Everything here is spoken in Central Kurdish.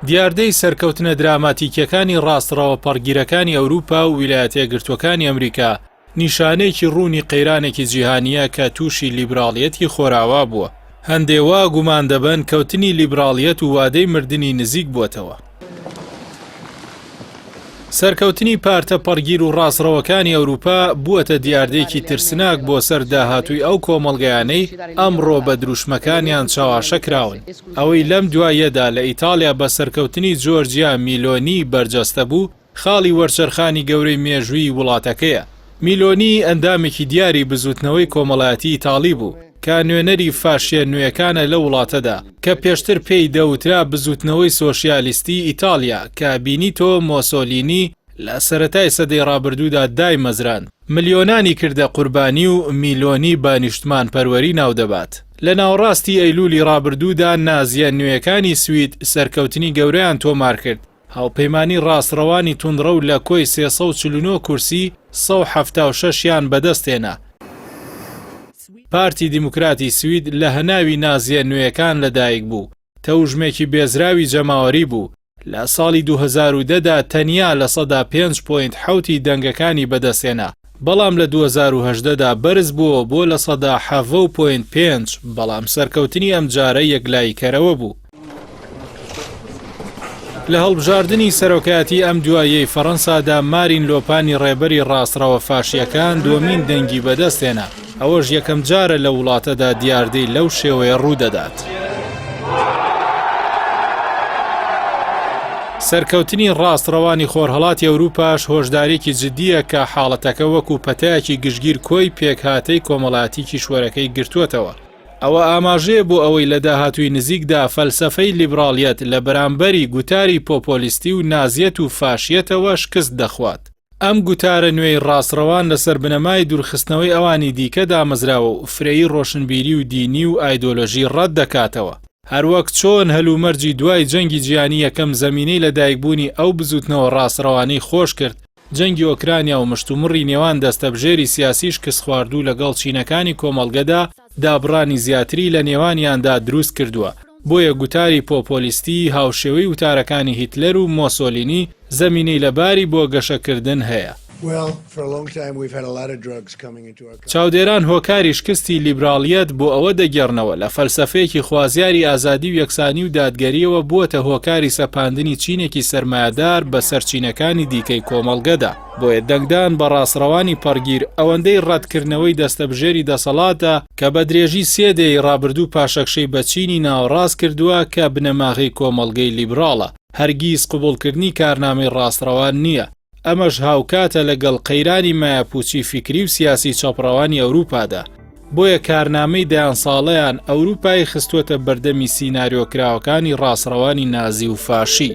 دیاردەی سەرکەوتنە دراماتیکیەکانی ڕاستڕەوەپەڕگیرەکانی ئەوروپا و ویلایەتە یەکگرتووەکانی ئەمریکا نیشانەیەکی ڕوونی قەیرانێکی جیهانیە کە تووشی لیبراڵیەتی خۆراوا بووە. هەندێوا گومان دەبن کەوتنی لیبراڵیەت و وادەی مردنی نزیک بووەتەوە. سەرکەوتنی پارتە پەڕگیر و ڕاستڕەوەکانی ئەوروپا بووەتە دیاردەیەکی ترسناک بۆ سەر داهاتووی ئەو کۆمەڵگەیانەی ئەمڕۆ بە دروشمەکانیان چاواشە کراون. ئەوەی لەم دوایەدا لە ئیتالیا بە سەرکەوتنی جۆرجیا میلۆنی بەرجەستە بوو، خاڵی وەرچەرخانی گەورەی مێژووی وڵاتەکەیە. میلۆنی ئەندامێکی دیاری بزوتنەوەی کۆمەڵایەتی ئیتاڵی بوو کە نوێنەری فاشیە نوێیەکانە لە وڵاتەدا کە پێشتر پێی دەوترا بزوتنەوەی سۆشیالیستی ئیتالیا کە بینیتۆ مۆسۆلینی لە سەرەتای سەدەی ڕابردوودا دای مەزران. ملیۆنانی کردە قوربانی و میلۆنی بە نیشتمان پەروەری ناودەبات. لە ناوەڕاستی ئەیلولی ڕابردوودا نازیە نوێیەکانی سوید سەرکەوتنی گەورەیان تۆمار کرد. هاوپەیمانی ڕاستڕەوانی توندڕە و لە کۆی 349 کورسی 176یان بەدەستێنا. پارتی دیموکراتی سوید لە هەناوی نازیە نوێیەکان لەدایک بوو. تەوژمێکی بێزراوی جەماوەری بوو. لە ساڵی 2010دا تەنیا لە 5.7 دەنگەکانی بەدەستێنا. بەڵام لە 2018دا بەرز بووە بۆ لە 7.5 بەڵام سەرکەوتنی ئەم جارە یەکلاییکەرەوە بوو. لە هەڵبژاردننی سەرۆکایەتی ئەم دوایەی فەڕەنسادا مارین لۆپانی ڕێبەری ڕاستڕەوە فاشیەکان دووەمین دەنگی بەدەستێنا. ئەوەش یەکەم جارە لە وڵاتەدا دیاردەی لەو شێوەیە ڕوودەدات. سەرکەوتنی ڕاستڕەوانی خۆرهەڵاتی ئەوروپاش هۆشدارێکی جددیە کە حاڵەتەکە وەکو پەتایەکی گشتگیر کۆی پێکهاتەی کۆمەڵایەتی کیشوەرەکەی گرتووەتەوە. ئەوە ئاماژەیە بۆ ئەوەی لە داهاتووی نزیکدا فەلسەفەی لیبراڵیەت لە بەرامبەری گوتاری پۆپۆلیستی و نازیەت و فاشیەتەوە شکست دەخوات. ئەم گوتارە نوێی ڕاستڕەوان لەسەر بنەمای دوورخستنەوەی ئەوانی دیکە دامەزراوە و فرەیی ڕۆشنبیری و دینی و ئایدۆلۆژی ڕەت دەکاتەوە. هەروەک چۆن هەلومەرجی دوای جەنگی جیهانی یەکەم زەمینەی لەدایکبوونی ئەو بزوتنەوە ڕاستڕەوانەی خۆش کرد، جەنگی ئۆکرانیا و مشتومڕی نێوان دەستەبژێری سیاسیش کەس خواردوو لەگەڵ چینەکانی کۆمەڵگەدا دابڕانی زیاتری لە نێوانیاندا دروست کردووە. بۆیە گوتاری پۆپۆلیستی هاوشێوەی وتارەکانی هیتلەر و مۆسۆلینی زەمینەی لەباری بۆ گەشەکردن هەیە. چاودێران هۆکاری شکستی لیبراڵیەت بۆ ئەوە دەگەڕنەوە لە فەلسەفەیەکی خوازیاری ئازادی و یەکسانی و دادگەریەوە بووەتە هۆکاری سەپاندنی چینێکی سەرمایەدار بە سەرچینەکانی دیکەی کۆمەڵگەدا. بۆیە دەنگدان بە ڕاستڕەوانی پەڕگیر ئەوەندەی ڕەتکردنەوەی دەستەبژێری دەسەڵاتە کە بە درێژی سێدەی ڕابردوو پاشەکشەی بە چینی ناوەڕاست کردووە کە بنەماغی کۆمەڵگەی لیبراڵە. هەرگیز قبوڵکردنی کارنامەی ڕاستڕەوان نییە. ئەمەش هاوکاتە لەگەڵ قەیرانی مایەپوچی فیکری و سیاسی چاپڕەوانی ئەوروپادا. بۆیە کارنامەی دایان ساڵەیان ئەوروپای خستووەتە بەردەمی سیناریۆکراوەکانی ڕاستڕەوانی نازی و فاشی.